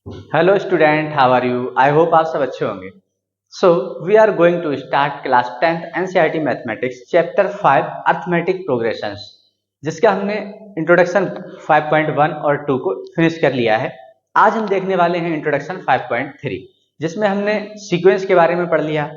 Hello student, how are you? I hope आप सब अच्छे होंगे। So we are going to start class 10th NCERT mathematics chapter 5 arithmetic progressions, जिसका हमने introduction 5.1 और 2 को फिनिश कर लिया है। आज हम देखने वाले हैं इंट्रोडक्शन 5.3, जिसमें हमने सीक्वेंस के बारे में पढ़ लिया,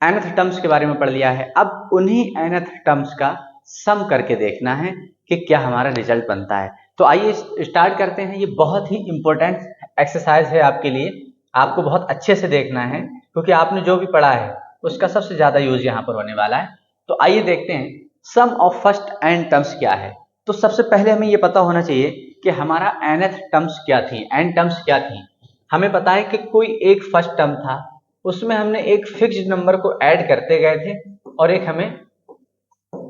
nth टर्म्स के बारे में पढ़ लिया है। अब उन्हीं nth टर्म्स का सम करके देखना है कि क्या हमारा रिजल्ट बनता है। तो आइए स्टार्ट करते हैं। ये बहुत ही इंपॉर्टेंट एक्सरसाइज है आपके लिए, आपको बहुत अच्छे से देखना है क्योंकि आपने जो भी पढ़ा है उसका सबसे ज्यादा यूज यहाँ पर होने वाला है। तो आइए देखते हैं सम ऑफ फर्स्ट n टर्म्स क्या है। तो सबसे पहले हमें ये पता होना चाहिए कि हमारा nth टर्म्स क्या थी, n टर्म्स क्या थी। हमें पता है कि कोई एक फर्स्ट टर्म था, उसमें हमने एक फिक्स्ड नंबर को ऐड करते गए थे और एक हमें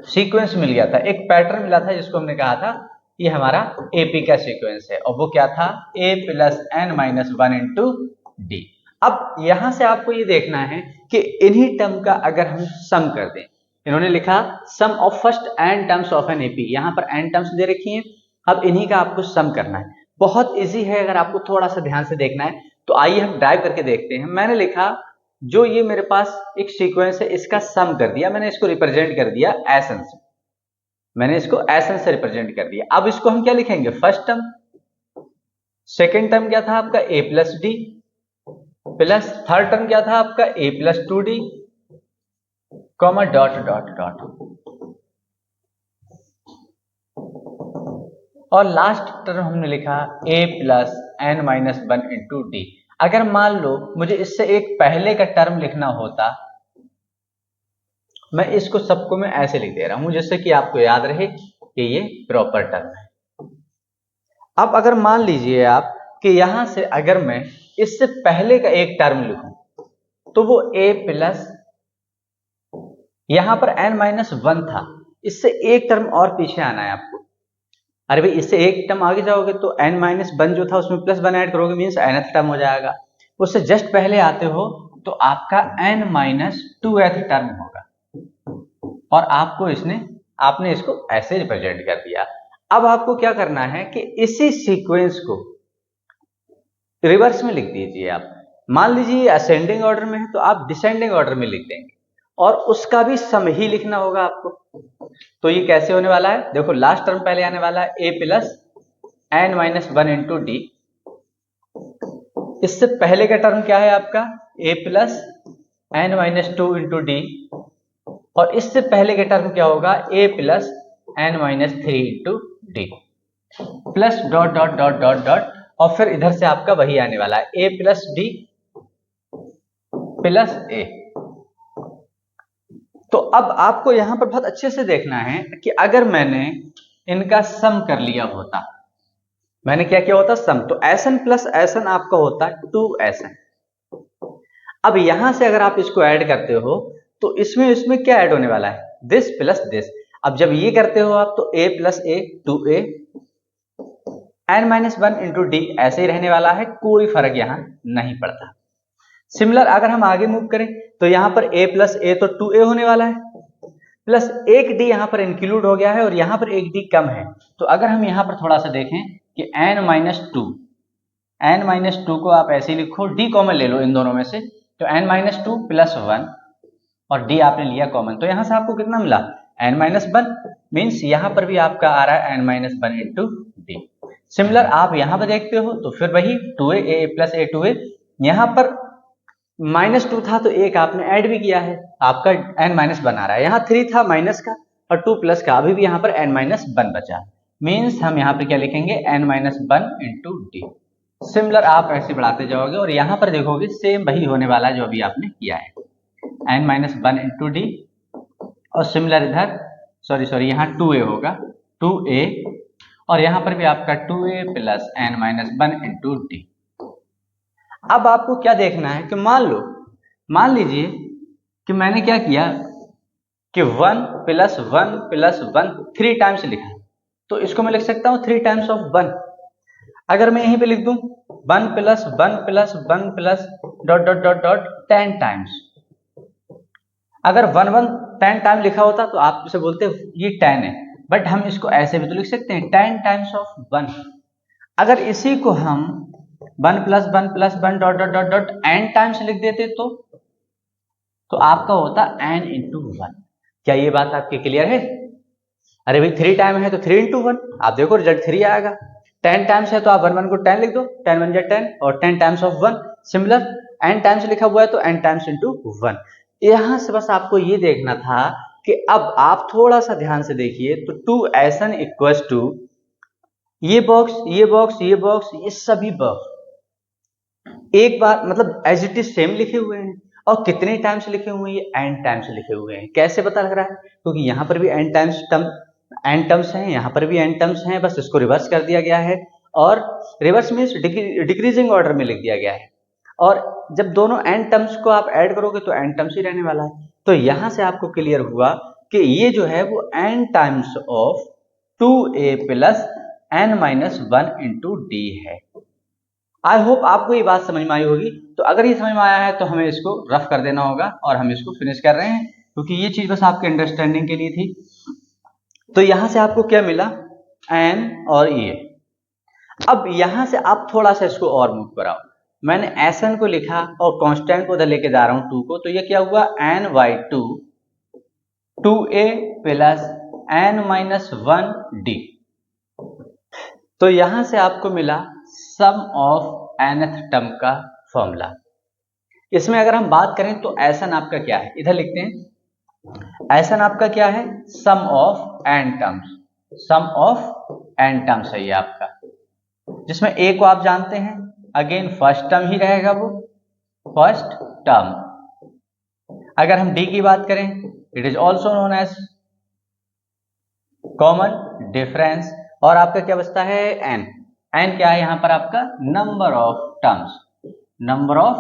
सीक्वेंस मिल गया था, एक पैटर्न मिला था जिसको हमने कहा था ये हमारा एपी का सीक्वेंस है, और वो क्या था a plus n minus 1 into d. अब यहां से आपको ये देखना है कि इन्हीं टर्म का अगर हम सम कर दें, इन्होंने लिखा sum of first n terms of n AP, यहां पर n टर्म्स दे रखी हैं। अब इन्हीं का आपको सम करना है, बहुत इजी है अगर आपको थोड़ा सा ध्यान से देखना है। तो आइए हम ड्राइव करके देखते हैं। मैंने लिखा जो ये मेरे पास एक सीक्वेंस है इसका सम कर दिया, मैंने इसको रिप्रेजेंट कर दिया एसन से, मैंने इसको एसन से रिप्रेजेंट कर दिया। अब इसको हम क्या लिखेंगे, फर्स्ट टर्म, सेकेंड टर्म क्या था आपका a plus d, plus third term क्या था आपका a plus 2d, comma dot dot dot, और लास्ट टर्म हमने लिखा a plus n minus 1 into d. अगर मान लो मुझे इससे एक पहले का टर्म लिखना होता, मैं इसको सबको मैं ऐसे लिख दे रहा हूं जिससे कि आपको याद रहे कि ये प्रॉपर टर्म है। अब अगर मान लीजिए आप कि यहां से अगर मैं इससे पहले का एक टर्म लिखूं तो वो a प्लस, यहां पर n माइनस 1 था, इससे एक टर्म और पीछे आना है आपको। अरे भाई इससे एक टर्म आगे जाओगे तो n माइनस 1 जो था उसमें प्लस 1 ऐड करोगे, मीन्स nth टर्म हो जाएगा। उससे जस्ट पहले आते हो तो आपका n माइनस 2th टर्म होगा, और आपने इसको ऐसे रिप्रेजेंट कर दिया। अब आपको क्या करना है कि इसी सीक्वेंस को रिवर्स में लिख दीजिए आप। मान लीजिए असेंडिंग ऑर्डर में है तो आप डिसेंडिंग ऑर्डर में लिख देंगे, और उसका भी सम ही लिखना होगा आपको। तो ये कैसे होने वाला है, देखो लास्ट टर्म पहले आने वाला है a plus n minus 1 into d, इससे पहले का टर्म क्या है आपका a plus n minus 2 into d, और इससे पहले का टर्म क्या होगा a plus n minus 3 into d, plus dot dot dot dot dot, और फिर इधर से आपका वही आने वाला है a plus d plus a। तो अब आपको यहां पर बहुत अच्छे से देखना है कि अगर मैंने इनका सम कर लिया होता, मैंने क्या किया होता सम, तो एसन प्लस एसन आपका होता 2एसन। अब यहां से अगर आप इसको ऐड करते हो तो इसमें क्या ऐड होने वाला है, दिस प्लस दिस। अब जब ये करते हो आप तो a plus a 2a, n minus 1 into D ऐसे ही रहने वाला है, कोई फर्क यहां नहीं पड़ता। सिमिलर अगर हम आगे मूव करें तो यहां पर a प्लस a तो 2a होने वाला है, प्लस एक d यहां पर इंक्लूड हो गया है और यहां पर एक d कम है। तो अगर हम यहां पर थोड़ा सा देखें कि n माइनस 2 को आप ऐसे ही लिखो, d कॉमन ले लो इन दोनों में से, तो n माइनस 2 प्लस 1 और d आपने लिया कॉमन, तो यहां से आपको कितना मिला n माइनस 1, मीन्स यहां पर भी आपका आ रहा है n minus 1 into D. Similar आप यहां पर देखते हो तो फिर वही 2a a plus a 2a, यहां पर माइनस 2 था तो एक आपने ऐड भी किया है, आपका n माइनस 1 आ रहा है। यहाँ 3 था माइनस का और 2 प्लस का, अभी भी यहाँ पर n माइनस 1 बचा, मीन्स हम यहाँ पर क्या लिखेंगे n minus 1 into D. Similar आप ऐसे बढ़ाते जाओगे और यहाँ पर देखोगे सेम वही होने वाला है जो अभी आपने किया है, n माइनस 1 इंटू डी, और सिमिलर इधर सॉरी यहाँ 2a होगा 2a, और यहाँ पर भी आपका 2a plus n minus 1 into d. अब आपको क्या देखना है कि मान लीजिए कि मैंने क्या किया कि 1 प्लस 1 प्लस 1 3 टाइम्स लिखा, तो इसको मैं लिख सकता हूं 3 टाइम्स ऑफ 1। अगर मैं यहीं पे लिख दूं 1 plus 1 plus 1 plus dot dot dot dot 10 times, अगर 1 1 10 टाइम लिखा होता तो आप इसे बोलते ये 10 है, बट हम इसको ऐसे भी तो लिख सकते हैं 10 टाइम्स ऑफ 1। अगर इसी को हम 1 + 1 dot dot dot dot n times लिख देते तो आपका होता n × 1। क्या ये बात आपकी क्लियर है? अरे भाई 3 टाइम है तो 3 × 1, आप देखो रिजल्ट 3 आएगा। 10 टाइम्स है तो आप 1 को 10 लिख दो, 10 1 10 और 10 times of 1। Similar n times लिखा हुआ है तो n टाइम्स × 1। यहां से बस आपको ये देखना था कि अब आप थोड़ा सा ध्यान से देखिए तो 2SN इक्वल्स टू ये बॉक्स ये बॉक्स ये बॉक्स ये सभी बॉक्स एक बार मतलब एज इट इज सेम लिखे हुए हैं। और कितने टाइम्स लिखे हुए हैं? ये n टाइम्स लिखे हुए हैं। कैसे पता लग रहा है? क्योंकि यहाँ पर भी n टर्म्स हैं, यहाँ पर भी n टर्म्स हैं, बस इसको रिवर्स कर दिया गया है और रिवर्स मीन्स डिक्रीजिंग ऑर्डर में लिख दिया गया है। और जब दोनों n टर्म्स को आप ऐड करोगे तो n टर्म्स ही रहने वाला है। तो यहां से आपको क्लियर हुआ कि ये जो है वो n times of 2a + n - 1 × d है। आई होप आपको ये बात समझ में आई होगी। तो अगर ये समझ में आया है तो हमें इसको रफ कर देना होगा और हम इसको फिनिश कर रहे हैं, क्योंकि ये चीज बस आपके अंडरस्टैंडिंग के लिए थी। तो यहां से आपको क्या मिला? n और ये। अब यहां से आप थोड़ा सा इसको और मूव कराओ। मैंने Sn को लिखा और कांस्टेंट को उधर लेके जा रहा हूं 2 को, तो ये क्या हुआ? n/2 2a + n - 1 d। तो यहां से आपको मिला सम ऑफ nth टर्म का फॉर्मूला। इसमें अगर हम बात करें तो Sn आपका क्या है? इधर लिखते हैं। Sn आपका क्या है? Sum of n terms. Sum of n terms है ये आपका, जिसमें a को आप जानते हैं, अगेन फर्स्ट टर्म ही रहेगा वो, फर्स्ट टर्म। अगर हम d की बात करें, it is also known as common difference. और आपका क्या बचता है? n। n क्या है यहाँ पर? आपका number of terms. Number of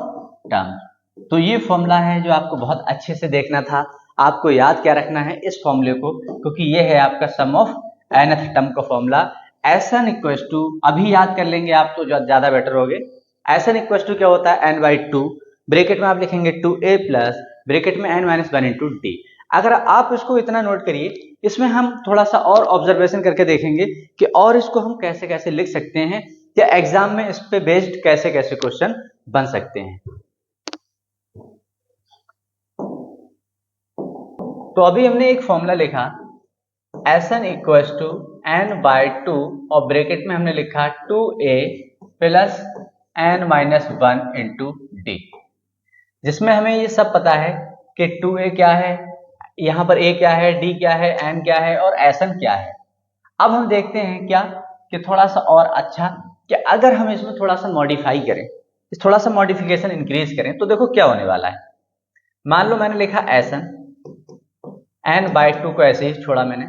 terms. तो ये फॉर्मूला है जो आपको बहुत अच्छे से देखना था। आपको याद क्या रखना है इस फॉर्मूले को, क्योंकि ये है आपका सम ऑफ nth टर्म का फॉर्मूला। Sn इक्वल्स टू, अभी याद कर लेंगे आप तो ज्यादा बेटर होगे। Sn इक्वल्स टू क्या होता है? n/2, ब्रैकेट में आप लिखेंगे 2a + ब्रैकेट में n - 1 × d। अगर आप इसको इतना नोट करिए, इसमें हम थोड़ा सा और ऑब्जर्वेशन करके देखेंगे कि और इसको हम कैसे कैसे लिख सकते हैं या एग्जाम में इस पे बेस्ड कैसे कैसे क्वेश्चन बन सकते हैं। तो अभी हमने एक फॉर्मूला लिखा Sn इक्वल्स टू n/2 और ब्रैकेट में हमने लिखा 2a + n - 1 × d, जिसमें हमें ये सब पता है कि 2a क्या है, यहाँ पर a क्या है, d क्या है, n क्या है और Sn क्या है। अब हम देखते हैं क्या कि थोड़ा सा और अच्छा कि अगर हम इसमें थोड़ा सा मॉडिफाई करें, थोड़ा सा मॉडिफिकेशन इंक्रीज करें, तो देखो क्या होने वाला है। मान लो मैंने लिखा Sn, n/2 को ऐसे ही छोड़ा मैंने।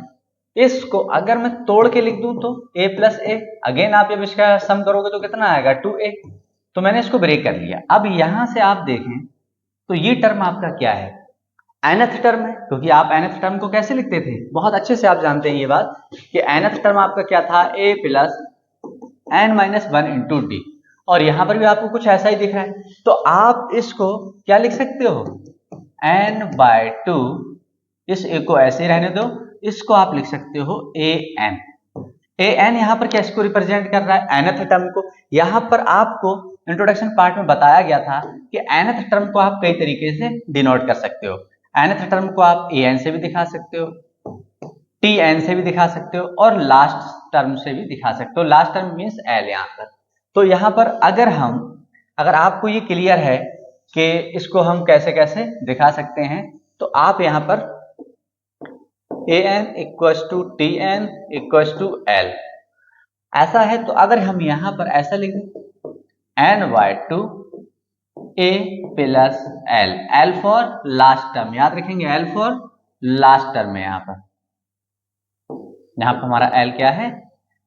इसको अगर मैं तोड़ के लिख दूं तो a + a, अगेन आप जब इसका सम करोगे तो कितना आएगा? 2a। तो मैंने इसको ब्रेक कर लिया। अब यहां से आप देखें तो ये टर्म आपका क्या है? nth टर्म है, क्योंकि आप nth टर्म को कैसे लिखते थे? बहुत अच्छे से आप जानते हैं ये बात कि nth टर्म आपका क्या था? a + n - 1 × d। और यहां पर भी आपको कुछ ऐसा ही दिख रहा है, तो आप इसको क्या लिख सकते हो? n/2, इस a को ऐसे ही रहने दो, इसको आप लिख सकते हो an। an यहाँ पर क्या इसको रिप्रेजेंट कर रहा है? nth टर्म को। यहाँ पर आपको इंट्रोडक्शन पार्ट में बताया गया था कि nth टर्म को आप कई तरीके से डिनोट कर सकते हो। nth टर्म को आप an से भी दिखा सकते हो, tn से भी दिखा सकते हो और लास्ट टर्म से भी दिखा सकते हो। लास्ट टर्म मीन्स l यहाँ पर। तो यहाँ पर अगर आपको ये क्लियर है कि इसको हम कैसे कैसे दिखा सकते हैं, तो आप यहाँ पर an equals to tn equals to l ऐसा है। तो अगर हम यहां पर ऐसा लिख दें n/2 a + l, l for last term, याद रखेंगे l फॉर लास्ट टर्म है। यहां पर हमारा l क्या है?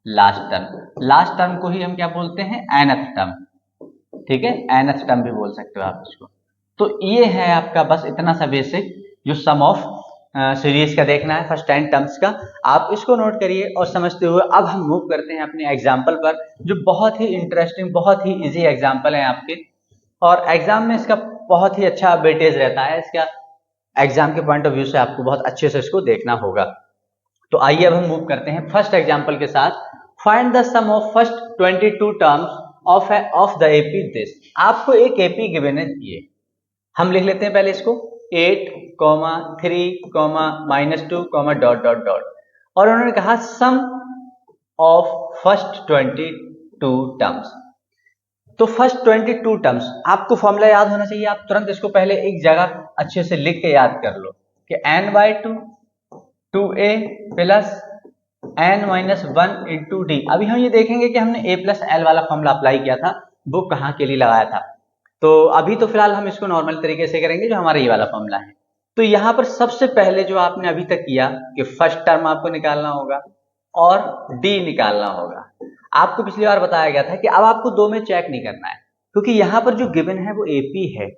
Last term. लास्ट टर्म को ही हम क्या बोलते हैं? nth term. ठीक है, nth टर्म भी बोल सकते हो आप इसको। तो ये है आपका बस इतना सा बेसिक जो सम ऑफ सीरीज का देखना है, फर्स्ट 10 टर्म्स का। आप इसको नोट करिए और समझते हुए अब हम मूव करते हैं अपने एग्जाम्पल पर, जो बहुत ही इंटरेस्टिंग, बहुत ही इजी एग्जाम्पल है आपके, और एग्जाम में इसका बहुत ही अच्छा वेटेज रहता है। इसका एग्जाम के पॉइंट ऑफ व्यू से आपको बहुत अच्छे से इसको देखना होगा। तो आइए अब हम मूव करते हैं फर्स्ट एग्जाम्पल के साथ। Find the sum of first 22 terms of the AP this. आपको एक एपी गिवन है, ये हम लिख लेते हैं पहले इसको 8, 3, -2, डॉट डॉट डॉट, और उन्होंने कहा सम ऑफ फर्स्ट 22 टर्म्स। तो फर्स्ट 22 टर्म्स आपको फॉर्मूला याद होना चाहिए, आप तुरंत इसको पहले एक जगह अच्छे से लिख के याद कर लो कि n/2 2a plus n-1 into D. अभी हम ये देखेंगे कि हमने a प्लस एल वाला फॉर्मूला अप्लाई किया था, वो कहाँ के लिए लगाया था। तो अभी तो फिलहाल हम इसको नॉर्मल तरीके से करेंगे जो हमारा ये वाला फॉर्मूला है। तो यहाँ पर सबसे पहले जो आपने अभी तक किया कि फर्स्ट टर्म आपको निकालना होगा और डी निकालना होगा। आपको पिछली बार बताया गया था कि अब आपको दो में चेक नहीं करना है, क्योंकि यहाँ पर जो गिवन है वो एपी है।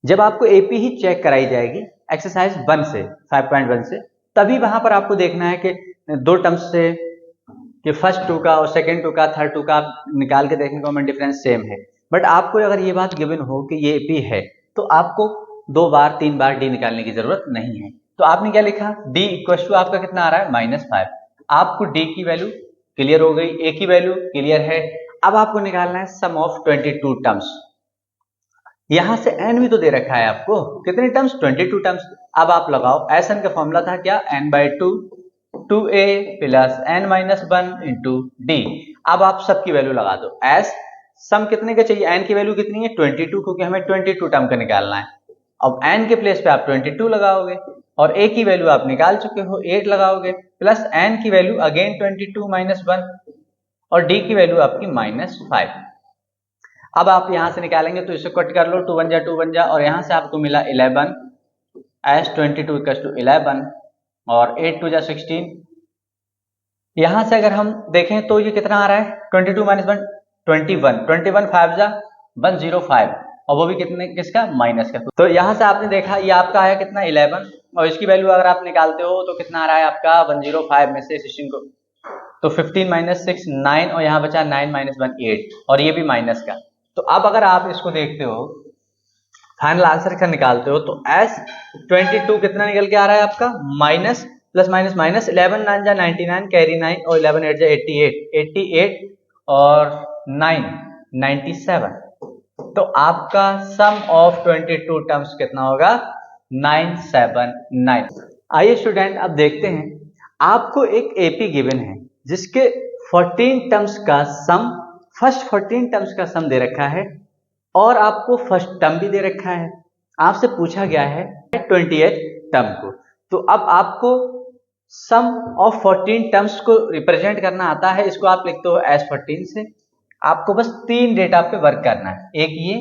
जब आपको एपी ही चेक कराई जाएगी एक्सरसाइज 1 से 5.1 से, तभी वहां पर आपको देखना है कि दो टर्म्स से कि फर्स्ट 2 का और सेकेंड 2 का थर्ड 2 का आप निकाल के देखेंगे कॉमन डिफरेंस सेम है। बट आपको अगर ये बात गिवन हो कि ये एपी है तो आपको 2 बार 3 बार डी निकालने की जरूरत नहीं है। तो आपने क्या लिखा, डी इक्वल टू आपका कितना आ रहा है -5। आपको डी की वैल्यू क्लियर हो गई, ए की वैल्यू क्लियर है। अब आपको निकालना है सम ऑफ 22 टर्म्स। यहां से n भी तो दे रखा है आपको, कितने टर्म्स 22 टर्म्स। अब आप लगाओ, एस का फॉर्मूला था क्या, n/2 2a plus n-1 into d. अब आप सबकी वैल्यू लगा दो। एस सम कितने का चाहिए, n की वैल्यू कितनी है 22, क्योंकि हमें 22 टर्म का निकालना है। अब n के प्लेस पे आप 22 लगाओगे और a की वैल्यू आप निकाल चुके हो 8 लगाओगे, प्लस n की वैल्यू अगेन 22 -1 और d की वैल्यू आपकी -5। अब आप यहां से निकालेंगे तो इसे कट कर लो, 2 1 जा 2 1 जा, और यहां से आपको मिला 11 एस 22 = 11 और 8 2 जा 16। यहां से अगर हम देखें तो ये कितना आ रहा है 22 - 1 21 21 5 जा 105, और वो भी कितने किसका माइनस का। तो यहां से आपने देखा ये आपका आया कितना 11, और इसकी वैल्यू अगर आप निकालते हो तो कितना आ रहा है आपका 105 में से 16 को, तो 15 - 6 9, और यहाँ बचा 9 - 1 8, और ये भी माइनस का। तो अब अगर आप इसको देखते हो फाइनल आंसर का निकालते हो तो S22 कितना निकल के आ रहा है आपका माइनस प्लस माइनस माइनस 11 9 जा 99 कैरी 9 और 11 8 जा 88 और 9 97। तो आपका सम ऑफ 22 टर्म्स कितना होगा 979। आइए स्टूडेंट अब देखते हैं, आपको एक एपी गिवन है जिसके 14 टर्म्स का सम, फर्स्ट 14 टर्म्स का सम दे रखा है और आपको फर्स्ट टर्म भी दे रखा है। आपसे पूछा गया है 28th टर्म को। तो अब आपको सम ऑफ 14 टर्म्स को रिप्रेजेंट करना आता है, इसको आप लिखते हो एस 14 से। आपको बस 3 डेटा पे वर्क करना है, एक ये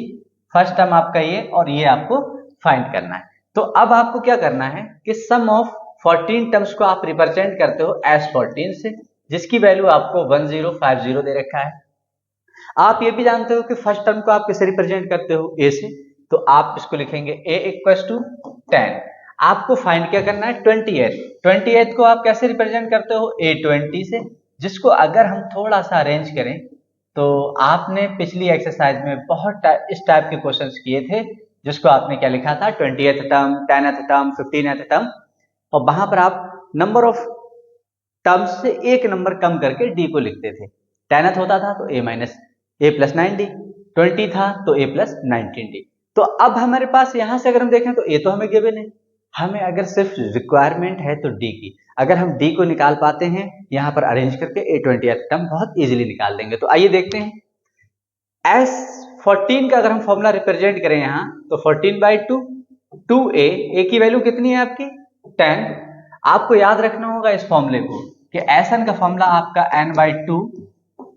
फर्स्ट टर्म आपका ये, और ये आपको फाइंड करना है। तो अब आपको क्या करना है कि सम ऑफ 14 टर्म्स को आप रिप्रेजेंट करते हो एस 14 से, जिसकी वैल्यू आपको 1050 दे रखा है। आप ये भी जानते हो कि फर्स्ट टर्म को आप किसे रिप्रेजेंट करते हो ए से, तो आप इसको लिखेंगे a = 10। आपको फाइंड क्या करना है 28 को आप कैसे रिप्रेजेंट करते हो a20 से, जिसको अगर हम थोड़ा सा अरेंज करें तो आपने पिछली एक्सरसाइज में बहुत इस टाइप के क्वेश्चंस किए थे, जिसको आपने क्या लिखा था 20th term 10th term 15th term, और वहां पर आप नंबर ऑफ टर्म्स से एक नंबर कम करके डी को लिखते थे। 10th होता था तो a + 9d, 20 था तो a + 19d। तो अब हमारे पास यहां से अगर हम देखें तो a तो हमें गिवन है, हमें अगर सिर्फ रिक्वायरमेंट है तो d की। अगर हम d को निकाल पाते हैं यहां पर अरेंज करके a20th टर्म बहुत इजीली निकाल देंगे। तो आइए देखते हैं S14 का अगर हम फॉर्मूला रिप्रेजेंट करें यहां तो 14/2 2a की वैल्यू कितनी है आपकी 10। आपको याद रखना होगा इस फॉर्मूले को कि Sn का फॉर्मूला आपका n/2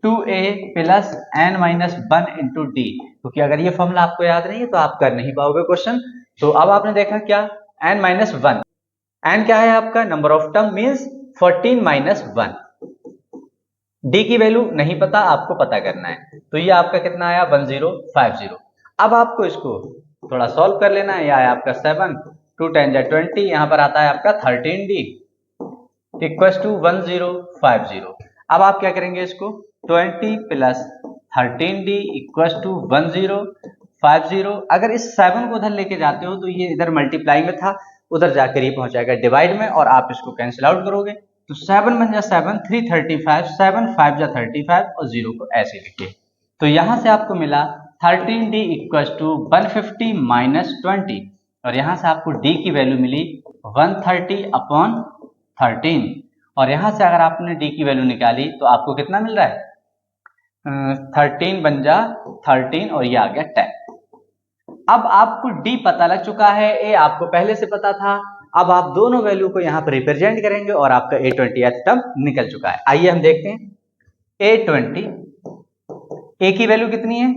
2a plus n-1 into D, क्योंकि अगर ये फॉर्मूला आपको याद नहीं है तो आप कर नहीं पाओगे क्वेश्चन। तो अब आपने देखा क्या n-1, n क्या है आपका number of term means 14 - 1। D की वैल्यू नहीं पता, आपको पता करना है, तो ये आपका कितना आया 1050। अब आपको इसको थोड़ा सॉल्व कर लेना है। यह आया आपका 7 2 10 जा 20, यहां पर आता है आपका 13d = 1050। अब आप क्या करेंगे इसको 20 + 13d = 1050। अगर इस 7 को उधर लेके जाते हो तो ये इधर मल्टीप्लाई में था, उधर जाकर ये पहुंच जाएगा डिवाइड में, और आप इसको कैंसिल आउट करोगे तो 7 बन जा 7 335 7 5 जा 35 और 0 को ऐसे लिखिए। तो यहां से आपको मिला 13d इक्वल टू 150 माइनस 20, और यहां से आपको d की वैल्यू मिली 130 अपॉन 13, और यहां से अगर आपने d की वैल्यू निकाली तो आपको कितना मिल रहा है, 13 बन जा 13 और ये आ गया 10। अब आपको d पता लग चुका है, a आपको पहले से पता था। अब आप दोनों वैल्यू को यहाँ पर रिप्रेजेंट करेंगे और आपका A20th टर्म निकल चुका है। आइए हम देखते हैं। A20, a की वैल्यू कितनी है,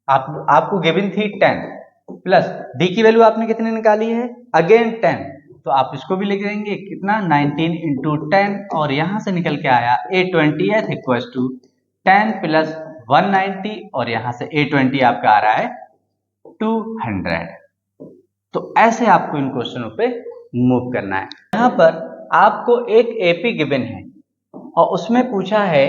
आपको गिवन थी 10, प्लस d की वैल्यू आपने कितनी निकाली है, अगेन 10, तो आप इसको भी लिख देंगे कितना, 19 इंटू 10, और यहां से निकल के आया A20th इक्वल टू 10 प्लस 190, और यहां से A20 आपका आ रहा है 200। तो ऐसे आपको इन क्वेश्चनों पे मूव करना है। यहां पर आपको एक एपी गिवन है और उसमें पूछा है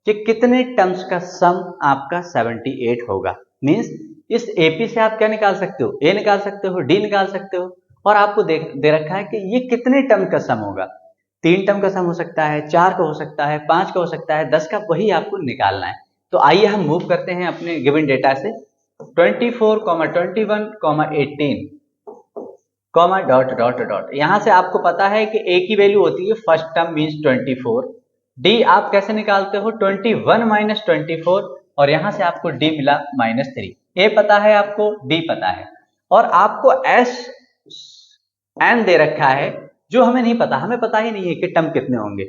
कि कितने टर्म्स का सम आपका 78 होगा। मींस इस एपी से आप क्या निकाल सकते हो, ए निकाल सकते हो, डी निकाल सकते हो, और आपको दे रखा है कि ये कितने टर्म का सम होगा। 3 टर्म का सम हो सकता है, 4 का हो सकता है, 5 का हो सकता है, 10 का, वही आपको निकालना है। तो आइए हम मूव करते हैं अपने गिवन डेटा से 24, 21, 18 डॉट डॉट डॉट। यहां से आपको पता है कि ए की वैल्यू होती है फर्स्ट टर्म मींस 24, डी आप कैसे निकालते हो 21 माइनस 24, और यहां से आपको डी मिला -3। ए पता है आपको, डी पता है, और आपको एस एन दे रखा है जो हमें नहीं पता, हमें पता ही नहीं है कि टर्म कितने होंगे।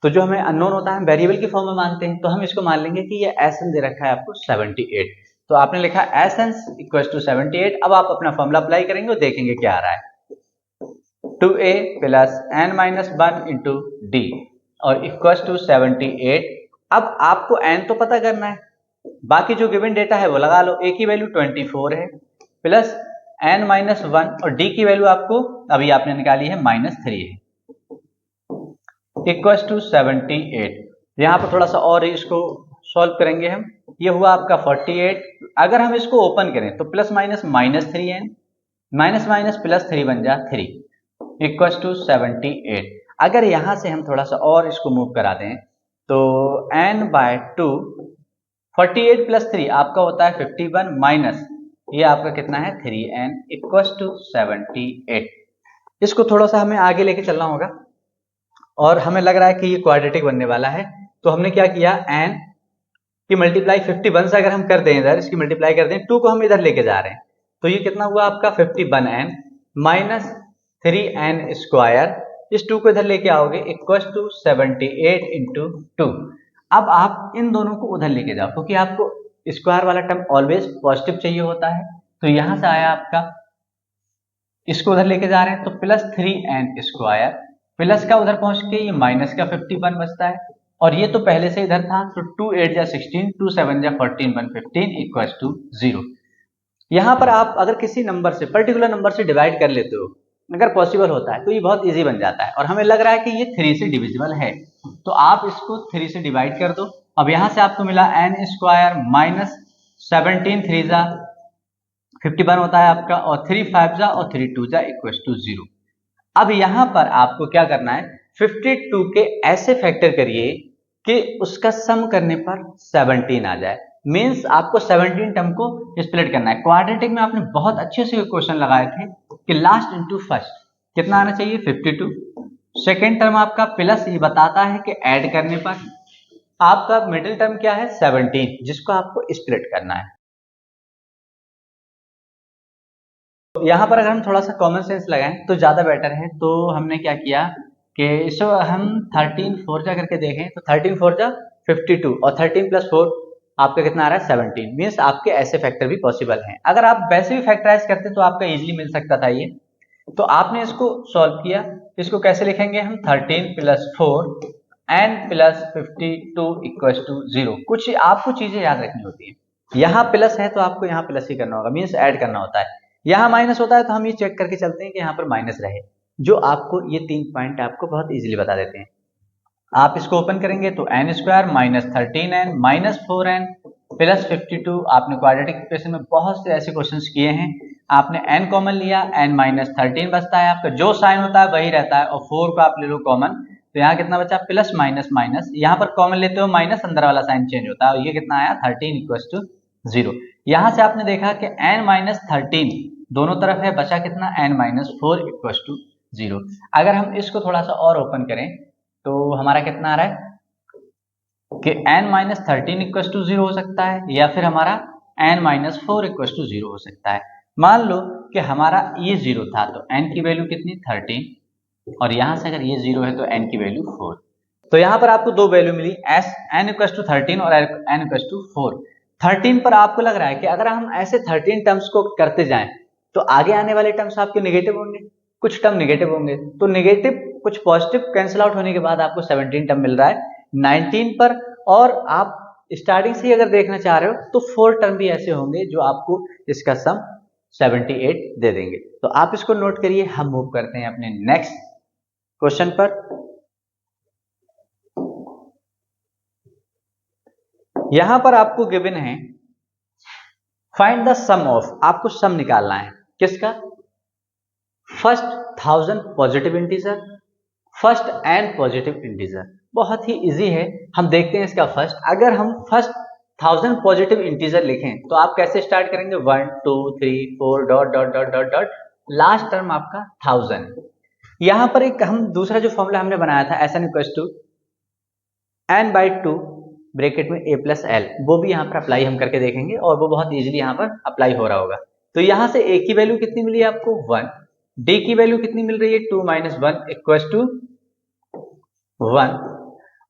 तो जो हमें अननोन होता है हम वेरिएबल की फॉर्म में मानते हैं, तो हम इसको मान लेंगे कि ये एस एन दे रखा है आपको 78। तो आपने लिखा एस एन इक्वल टू 78। अब आप अपना फॉर्मूला अप्लाई करेंगे और देखेंगे क्या आ रहा है, 2a plus n minus 1 into d और इक्वल टू 78। अब आपको n तो पता करना है, बाकी जो गिवन डेटा है वो लगा लो। a की वैल्यू 24 है, प्लस n माइनस 1, और d की वैल्यू आपको अभी आपने निकाली है -3 है, इक्वल टू 78। यहाँ पर थोड़ा सा और इसको सॉल्व करेंगे हम। ये हुआ आपका 48। अगर हम इसको ओपन करें तो plus minus -3n, minus minus plus 3 बन जा 3, इक्वल टू 78। अगर यहां से हम थोड़ा सा और इसको मूव करा दें तो n बाय 2, 48 प्लस 3 आपका होता है 51, माइनस ये आपका कितना है 3n, इक्वल टू 78। इसको थोड़ा सा हमें आगे लेके चलना होगा और हमें लग रहा है कि ये क्वाड्रेटिक बनने वाला है। तो हमने क्या किया, n की मल्टीप्लाई 51 से अगर हम कर दें, इधर इसकी मल्टीप्लाई कर दें, 2 को हम इधर लेके जा रहे हैं, तो ये कितना हुआ आपका 51n माइनस 3n स्क्वायर, इस 2 को इधर लेके आओगे, इक्वल टू 78 इंटू 2। अब आप इन दोनों को उधर लेके जाओ, क्योंकि आपको स्क्वायर वाला टर्म ऑलवेज पॉजिटिव चाहिए होता है। तो यहां से आया आपका, इसको उधर लेके जा रहे हैं तो प्लस 3n स्क्वायर, प्लस का उधर पहुंच के ये माइनस का 51 बचता है, और ये तो पहले से इधर था, तो 2 8 जा 16, 2 7 जा 14, 115 इक्वल टू 0। यहाँ पर आप अगर किसी नंबर से, पर्टिकुलर नंबर से डिवाइड कर लेते हो, अगर पॉसिबल होता है, तो ये बहुत इजी बन जाता है, और हमें लग रहा है कि ये 3 से डिविजिबल है, तो आप इसको 3 से डिवाइड कर दो। अब यहाँ से आपको मिला n स्क्वायर माइनस 17 3 जा 51 होता है आपका, और 3 5 जा और 3 2 जा इक्वल टू 0। अब यहाँ पर आपको क्या करना है, 52 के ऐसे फैक्टर करिए कि उसका सम करने पर 17 आ जाए। मींस आपको 17 टर्म को स्प्लिट करना है। क्वाड्रेटिक में आपने बहुत अच्छे से क्वेश्चन लगाए थे कि लास्ट इंटू फर्स्ट कितना आना चाहिए, 52। सेकेंड टर्म आपका प्लस ये बताता है कि ऐड करने पर आपका मिडिल टर्म क्या है 17, जिसको आपको स्प्लिट करना है। यहाँ पर अगर हम थोड़ा सा कॉमन सेंस लगाएं तो ज्यादा बेटर है। तो हमने क्या किया कि इसको हम 13 4 जा करके देखें, तो 13 4 जा 52 और 13 प्लस 4 आपका कितना आ रहा है 17। मीन्स आपके ऐसे फैक्टर भी पॉसिबल हैं। अगर आप वैसे भी फैक्टराइज करते तो आपका इजीली मिल सकता था ये। तो आपने इसको सॉल्व किया, इसको कैसे लिखेंगे हम, 13 plus 4 n plus 52 equal to 0। कुछ आपको चीजें याद रखनी होती है, यहाँ प्लस है तो आपको यहाँ प्लस ही करना होगा, मीन्स ऐड करना होता है। यहाँ माइनस होता है तो हम ये चेक करके चलते हैं कि यहाँ पर माइनस रहे, जो आपको ये 3 पॉइंट आपको बहुत इजीली बता देते हैं। आप इसको ओपन करेंगे तो n square minus 13n minus 4n plus 52। आपने क्वाड्रेटिक इक्वेशन में बहुत से ऐसे क्वेश्चंस किए हैं, आपने n कॉमन लिया, n माइनस 13 बचता है आपका, जो साइन होता है वही रहता है, और 4 को आप ले लो कॉमन तो यहाँ कितना बचा, प्लस माइनस माइनस, यहाँ पर कॉमन लेते हो माइनस, अंदर वाला साइन चेंज होता है, और ये कितना आया 13 इक्वल्स टू 0। यहाँ से आपने देखा कि n माइनस 13 दोनों तरफ है, बचा कितना n माइनस 4 इक्वल्स टू 0। अगर हम इसको थोड़ा सा और ओपन करें तो हमारा कितना आ रहा है कि n माइनस 13 इक्वल्स टू 0 हो सकता है, या फिर हमारा n माइनस 4 इक्वल्स टू 0 हो सकता है। मान लो कि हमारा ये 0 था तो n की वैल्यू कितनी 13, और यहां से अगर ये 0 है तो n की वैल्यू 4। तो यहां पर आपको दो वैल्यू मिली, n इक्वल्स टू 13 और n इक्वल्स टू 4। 13 पर आपको लग रहा है कि अगर हम ऐसे 13 टर्म्स को करते जाएं तो आगे आने वाले टर्म्स आपके नेगेटिव होंगे, कुछ टर्म नेगेटिव होंगे, तो नेगेटिव कुछ पॉजिटिव कैंसिल आउट होने के बाद आपको 17 टर्म मिल रहा है 19 पर। और आप स्टार्टिंग से ही अगर देखना चाह रहे हो तो 4 टर्म भी ऐसे होंगे जो आपको इसका सम 78 दे देंगे। तो आप इसको नोट करिए। हम मूव करते हैं अपने नेक्स्ट क्वेश्चन पर। यहां पर आपको गिवन है फाइंड द सम ऑफ, आपको सम निकालना है किसका, first 1000 positive integer, first and positive integer. बहुत ही इजी है, हम देखते हैं इसका फर्स्ट। अगर हम फर्स्ट 1000 पॉजिटिव इंटीजर लिखें तो आप कैसे स्टार्ट करेंगे, 1 2 3 4 dot dot dot dot dot, last term आपका 1000। यहां पर एक हम दूसरा जो फॉर्मूला हमने बनाया था S n equals to n/2 bracket में a प्लस एल, वो भी यहाँ पर अप्लाई हम करके देखेंगे और वो बहुत इजीली यहाँ पर अप्लाई हो रहा होगा। तो यहाँ से a की वैल्यू कितनी मिली आपको 1, d की वैल्यू कितनी मिल रही है 2 माइनस 1 इक्वल्स टू 1,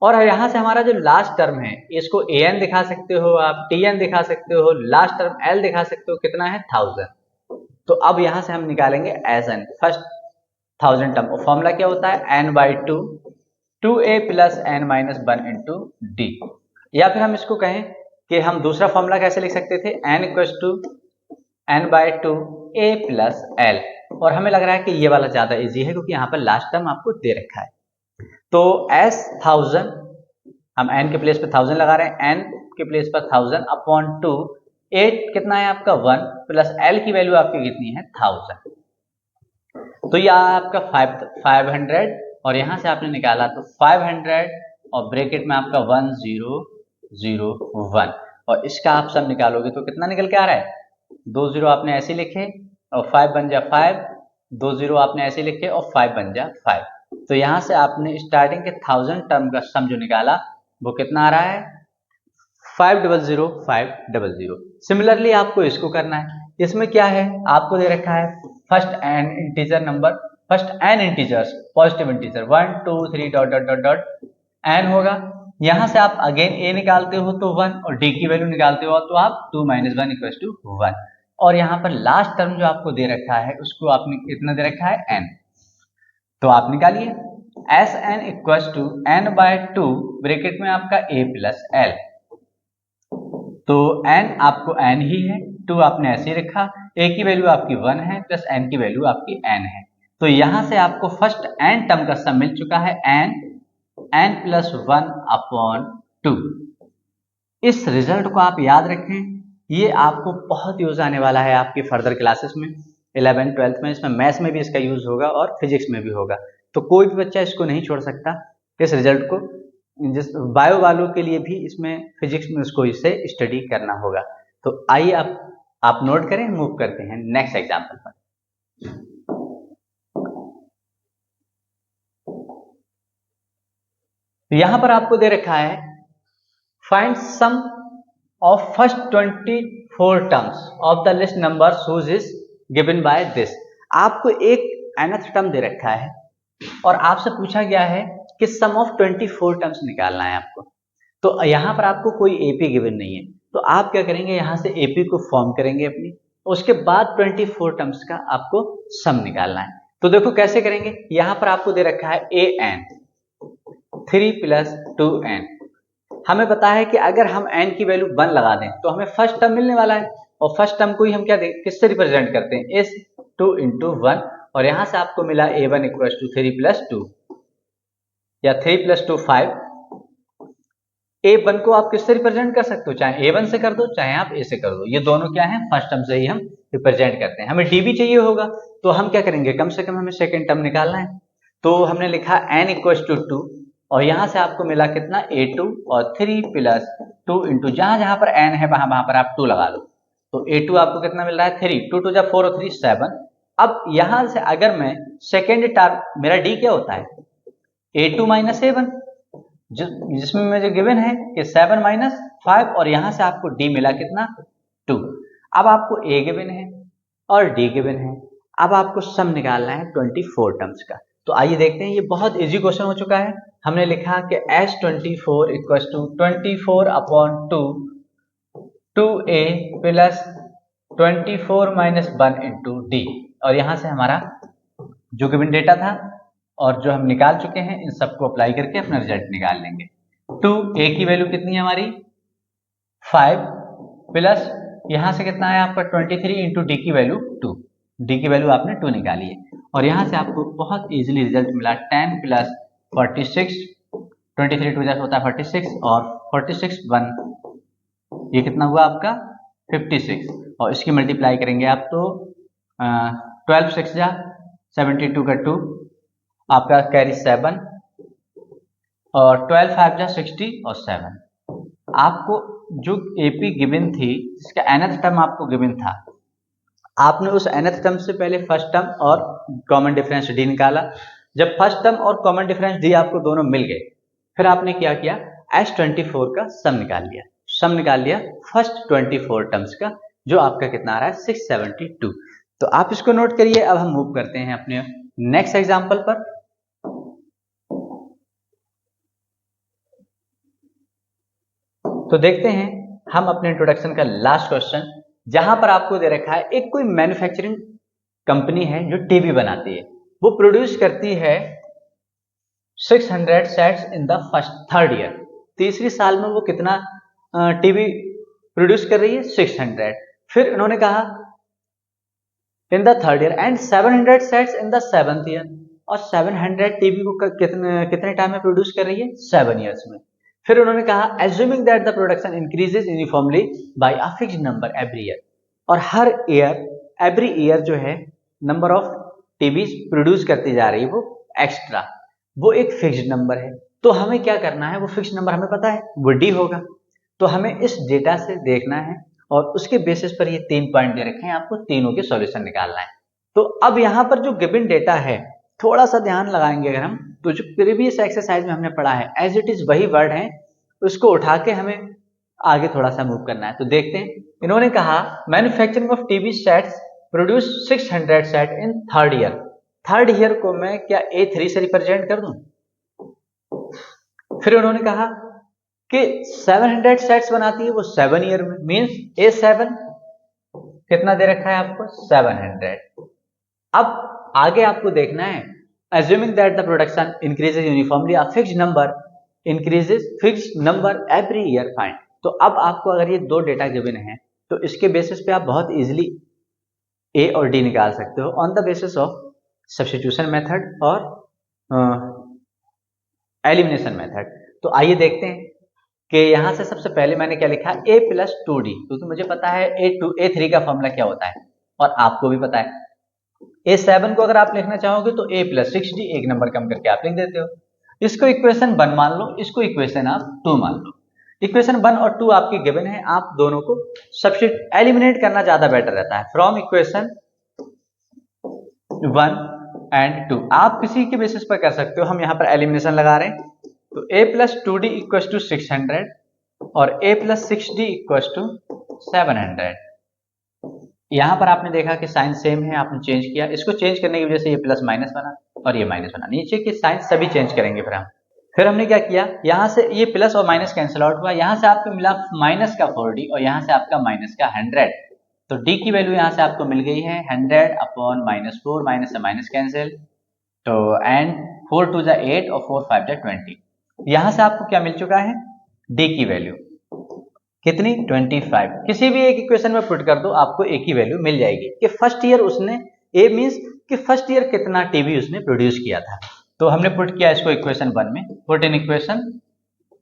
और यहाँ से हमारा जो लास्ट टर्म है इसको an दिखा सकते हो आप, tn दिखा सकते हो, लास्ट टर्म l दिखा सकते हो, कितना है 1000। तो अब यहाँ से हम निकालेंगे Sn फर्स्ट 1000 टर्म। फॉर्मूला क्या होता है n/2 2a plus n minus 1 into D. या फिर हम इसको कहें कि हम दूसरा फॉर्मूला कैसे लिख सकते थे, n equals to n/2 a plus l, और हमें लग रहा है कि ये वाला ज्यादा इजी है क्योंकि यहाँ पर लास्ट टर्म आपको दे रखा है। तो s 1000, हम n के प्लेस पे 1000 लगा रहे हैं, n के प्लेस पर 1000 अपॉन 2, 8 कितना है आपका 1 प्लस l की वैल्यू आपकी कितनी है 1000। तो यह आपका 500, और यहां से आपने निकाला तो 500 और ब्रैकेट में आपका 1001, और इसका आप सब निकालोगे तो कितना निकल के आ रहा है, 2 0 आपने ऐसे लिखे और 5 बन जा 5, 2 0 आपने ऐसे लिखे और 5 बन जा 5। तो यहां से आपने स्टार्टिंग के 1000 टर्म का सम जो निकाला वो कितना आ रहा है 500,500। सिमिलरली आपको इसको करना है। इसमें क्या है, आपको दे रखा है first n integer number, first n integers positive integer 1 2 3 dot dot dot dot n होगा। यहां से आप अगेन ए निकालते हो तो 1, और डी की वैल्यू निकालते हो तो आप 2 माइनस 1 इक्वल टू 1, और यहाँ पर लास्ट टर्म जो आपको दे रखा है उसको आपने कितना दे रखा है n, तो आप निकालिए S n equal to n/2 bracket में आपका a प्लस एल। तो n आपको n ही है, 2 आपने ऐसे ही रखा, a की वैल्यू आपकी 1 है प्लस n की वैल्यू आपकी n है। तो यहां से आपको फर्स्ट n टर्म का सम मिल चुका है n प्लस 1 अपॉन 2। इस रिजल्ट को आप याद रखें, ये आपको बहुत यूज आने वाला है आपकी फर्दर क्लासेस में, 11th 12th में। इसमें मैथ्स में भी इसका यूज होगा और फिजिक्स में भी होगा, तो कोई भी बच्चा इसको नहीं छोड़ सकता इस रिजल्ट को। जिस बायो वालों के लिए भी इसमें फिजिक्स में उसको इसे स्टडी करना होगा। तो आइए आप नोट करें, मूव करते हैं नेक्स्ट एग्जांपल पर। यहां पर आपको दे रखा है find sum of first 24 terms of the list numbers whose is given by this. आपको एक nth टर्म दे रखा है और आपसे पूछा गया है कि सम ऑफ 24 टर्म्स निकालना है आपको। तो यहां पर आपको कोई एपी गिवन नहीं है, तो आप क्या करेंगे, यहां से एपी को फॉर्म करेंगे अपनी, उसके बाद 24 टर्म्स का आपको सम निकालना है। तो देखो कैसे करेंगे, यहां पर आपको दे रखा है an 3 प्लस 2n। हमें पता है कि अगर हम n की वैल्यू 1 लगा दें तो हमें फर्स्ट टर्म मिलने वाला है, और फर्स्ट टर्म को ही हम क्या किससे रिप्रेजेंट करते हैं, इस 2 इंटू 1, और यहां से आपको मिला a1 इक्वल टू 3 प्लस 2 या 3 प्लस 2 5। a1 को आप किससे रिप्रेजेंट कर सकते हो, चाहे a1 से कर दो चाहे आप a से कर दो, ये दोनों क्या है फर्स्ट टर्म से ही हम रिप्रेजेंट करते हैं। हमें d भी चाहिए होगा तो हम क्या करेंगे, कम से कम हमें सेकेंड टर्म निकालना है। तो हमने लिखा n इक्वल टू 2 और यहाँ से आपको मिला कितना A2 और 3 प्लस 2 इंटू जहाँ जहाँ पर n है वहाँ पर आप 2 लगा लो। तो A2 आपको कितना मिल रहा है 3, 2 2 जा 4 और 3 7। अब यहाँ से अगर मैं सेकेंड टर्म, मेरा D क्या होता है A2 माइनस A1, जिसमें मुझे गिवन है कि 7 माइनस 5 और यहाँ से आपको D मिला कितना 2। अब आपको A गिवन है और D गिवन है, अब आपको सम निकालना है 24 टर्म्स का। तो आइए देखते हैं, ये बहुत इजी क्वेश्चन हो चुका है। हमने लिखा कि S24 equal to 24 upon 2 2A plus 24 minus 1 into d, और यहाँ से हमारा जो गिवन डेटा था और जो हम निकाल चुके हैं इन सबको अप्लाई करके अपना रिजल्ट निकाल लेंगे। 2A की वैल्यू कितनी है हमारी 5 प्लस यहाँ से कितना है आपका 23 इंटू डी की वैल्यू 2, डी की वैल्यू आपने 2 निकाली है और यहाँ से आपको बहुत इजीली रिजल्ट मिला 10 प्लस 46, 23 टू होता है 46 और 46 1, ये कितना हुआ आपका 56 और इसकी मल्टीप्लाई करेंगे आप तो 12 6 जा 72 का 2, आपका कैरी 7 और 12 5 जा 60 और 7। आपको जो एपी गिवन थी जिसका nth टर्म आपको गिवन था, आपने उस nth टर्म से पहले फर्स्ट टर्म और कॉमन डिफरेंस डी निकाला। जब फर्स्ट टर्म और कॉमन डिफरेंस डी आपको दोनों मिल गए, फिर आपने क्या किया S24 का सम निकाल लिया। सम निकाल लिया फर्स्ट 24 टर्म्स का, जो आपका कितना आ रहा है 672। तो आप इसको नोट करिए। अब हम मूव करते हैं अपने नेक्स्ट एग्जांपल पर। तो देखते हैं हम अपने इंट्रोडक्शन का लास्ट क्वेश्चन, जहां पर आपको दे रखा है एक कोई मैन्युफैक्चरिंग कंपनी है जो टीवी बनाती है, वो प्रोड्यूस करती है 600 sets in the third year. तीसरी साल में वो कितना टीवी प्रोड्यूस कर रही है 600। फिर उन्होंने कहा in the third year and 700 sets in the seventh year, और 700 टीवी को कितने टाइम में प्रोड्यूस कर रही है 7 ईयर्स में। फिर उन्होंने कहा assuming that the production increases uniformly by a fixed number every year, और हर ईयर एवरी ईयर जो है नंबर ऑफ टीवी प्रोड्यूस करती जा रही है वो एक्स्ट्रा, वो एक फिक्स्ड नंबर है। तो हमें क्या करना है, वो फिक्स्ड नंबर हमें पता है वो डी होगा। तो हमें इस डेटा से देखना है और उसके बेसिस पर ये 3 पॉइंट दे रखे हैं, आपको तीनों के सॉल्यूशन निकालना है। तो अब यहाँ पर जो गिवन डेटा है थोड़ा सा ध्यान लगाएंगे अगर हम, तो जो प्रीवियस एक्सरसाइज में हमने पढ़ा है एज इट इज वही वर्ड है, उसको उठा के हमें आगे थोड़ा सा मूव करना है। तो देखते हैं, इन्होंने कहा manufacturing of TV sets produce 600 set in third year. Third year को मैं क्या A3 से रिप्रेजेंट कर दूं। फिर उन्होंने कहा कि 700 सेट्स बनाती है वो 7 ईयर में, मींस A7 कितना दे रखा है आपको 700। अब आगे आपको देखना है assuming that the production increases uniformly a fixed number increases fixed number every year find। तो अब आपको अगर ये दो डेटा गिवन है तो इसके बेसिस पे आप बहुत इजीली ए और डी निकाल सकते हो on the basis of substitution method और एलिमिनेशन मेथड। तो आइए देखते हैं कि यहां से सबसे पहले मैंने क्या लिखा a प्लस 2d, क्योंकि मुझे पता है A3 का फॉर्मूला क्या होता है और आपको भी पता है। A7 को अगर आप लिखना चाहोगे तो a प्लस 6d, एक नंबर कम करके आप लिख देते हो। इसको इक्वेशन 1 मान लो, इसको इक्वेशन आप 2 मान लो। इक्वेशन 1 और 2 आपकी गिवन है, आप दोनों को सब्स्टिट्यूट एलिमिनेट करना ज्यादा बेटर रहता है। फ्रॉम इक्वेशन 1 एंड 2 आप किसी के बेसिस पर कर सकते हो, हम यहाँ पर एलिमिनेशन लगा रहे हैं। तो a plus 2d equal to 600 और a plus 6d equal to 700। यहां पर आपने देखा कि साइन सेम है, आपने चेंज किया, इसको चेंज करने की वजह से ये प्लस माइनस बना और ये माइनस बना। नीचे के साइन सभी चेंज करेंगे फिर हमने क्या किया, यहां से ये प्लस और माइनस कैंसिल आउट हुआ, यहां से आपको मिला माइनस का 4d और यहां से आपका माइनस का 100। तो d की वैल्यू यहां से आपको मिल गई है 100 अपॉन -4, माइनस से माइनस कैंसिल, तो एंड 4 2 जा 8 और 4 5 जा 20। यहां से आपको क्या मिल चुका है d की वैल्यू कितनी 25। किसी भी एक इक्वेशन में पुट कर दो आपको a की वैल्यू मिल जाएगी कि फर्स्ट ईयर उसने a मींस कि फर्स्ट ईयर कितना टीवी उसने प्रोड्यूस किया था। तो हमने पुट किया इसको इक्वेशन 1 में, पुट इन इक्वेशन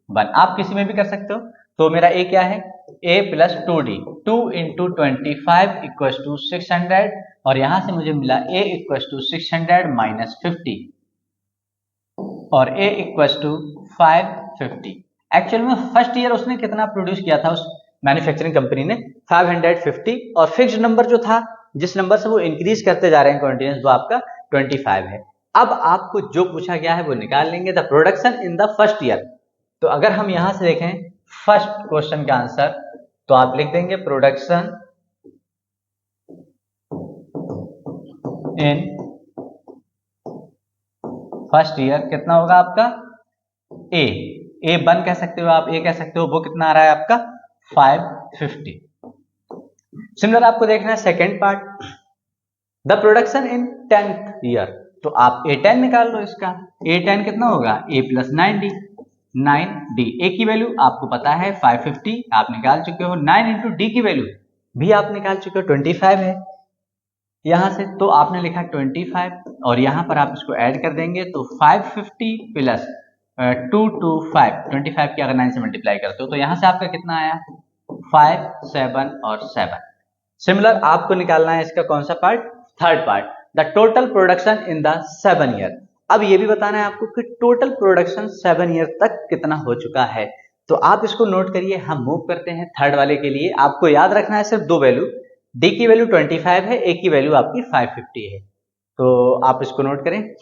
1, आप किसी में भी कर सकते हो। तो मेरा a क्या है a plus 2d, 2 into 25 equal to 600 और यहां से मुझे मिला a इक्वल टू 600 माइनस 50 और A इक्वल्स टू 550। एक्चुअल में फर्स्ट ईयर उसने कितना प्रोड्यूस किया था, उस मैन्युफैक्चरिंग कंपनी ने 550, और फिक्स्ड नंबर जो था जिस नंबर से वो इंक्रीज करते जा रहे हैं कंटिन्यूस, वो आपका 25 है। अब आपको जो पूछा गया है वो निकाल लेंगे, the production in the first year. तो अगर हम यहां से देखें फर्स्ट क्वेश्चन का आंसर, तो आप लिख देंगे प्रोडक्शन इन फर्स्ट ईयर कितना होगा आपका, ए 1 कह सकते हो आप, ए कह सकते हो, वो कितना आ रहा है आपका 550। सिमिलर आपको देखना है second part, the production in 10th year. तो आप A10 निकाल लो इसका, A10 कितना होगा, A प्लस 9D A की वैल्यू आपको पता है 550 आप निकाल चुके हो, 9 इंटू डी की वैल्यू भी आप निकाल चुके हो 25 है यहां से, तो आपने लिखा 25 और यहां पर आप इसको ऐड कर देंगे तो 550 प्लस 2 to 5, 25 की अगर 9 से मल्टीप्लाई करते हो तो यहां से आपका कितना आया 5, 7 और 7। सिमिलर आपको निकालना है इसका कौन सा part, third part, the total production in the 7 year. अब ये भी बताना है आपको कि टोटल प्रोडक्शन 7 ईयर तक कितना हो चुका है। तो आप इसको नोट करिए, हम मूव करते हैं थर्ड वाले के लिए। आपको याद रखना है सिर्फ 2 वैल्यू, डी की वैल्यू 25 है, ए की वैल्यू आपकी 550 है। तो आप इसको नोट करें।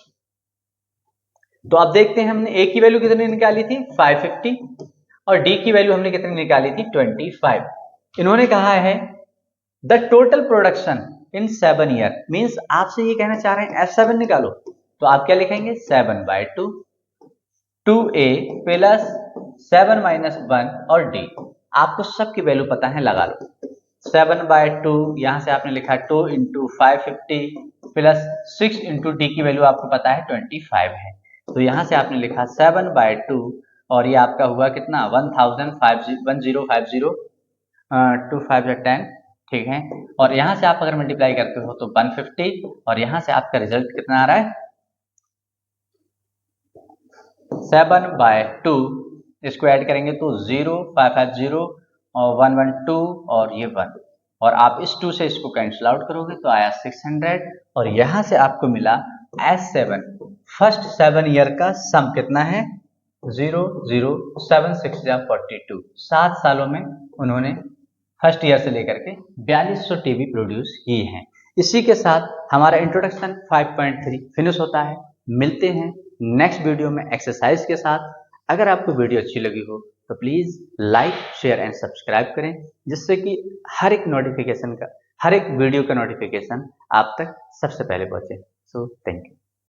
तो आप देखते हैं हमने ए की वैल्यू कितनी निकाली थी 550 और डी की वैल्यू हमने कितनी निकाली थी 25। इन्होंने कहा है the total production in 7 year, means आपसे ये कहना चाह रहे हैं S7 निकालो। तो आप क्या लिखेंगे 7/2, 2A प्लस 7 माइनस 1 और D। आपको सबकी वैल्यू पता है, लगा लो। 7/2 यहां से आपने लिखा 2 इंटू 550 प्लस 6 इंटू डी की वैल्यू आपको पता है 25 है। तो यहां से आपने लिखा 7/2 और ये आपका हुआ कितना 1050, 2 5 10, ठीक है। और यहां से आप अगर मल्टीप्लाई करते हो तो 150 और यहां से आपका रिजल्ट कितना आ रहा है 7/2। इसको ऐड करेंगे तो 0, 550 और 112 और ये 1, और आप इस 2 से इसको कैंसिल आउट करोगे तो आया 600 और यहां से आपको मिला S7। फर्स्ट 7 ईयर का सम कितना है 0, 0, 7, 6 या 42। 7 सालों में उन्होंने फर्स्ट ईयर से लेकर के 4200 टीवी प्रोड्यूस किए हैं। इसी के साथ हमारा इंट्रोडक्शन 5.3 फिनिश होता है। मिलते हैं नेक्स्ट वीडियो में एक्सरसाइज के साथ। अगर आपको वीडियो अच्छी लगी हो तो please like, share and subscribe करें, जिससे कि हर एक नोटिफिकेशन का, हर एक वीडियो का नोटिफिकेशन आप तक सबसे पहले पहुंचे। So thank you.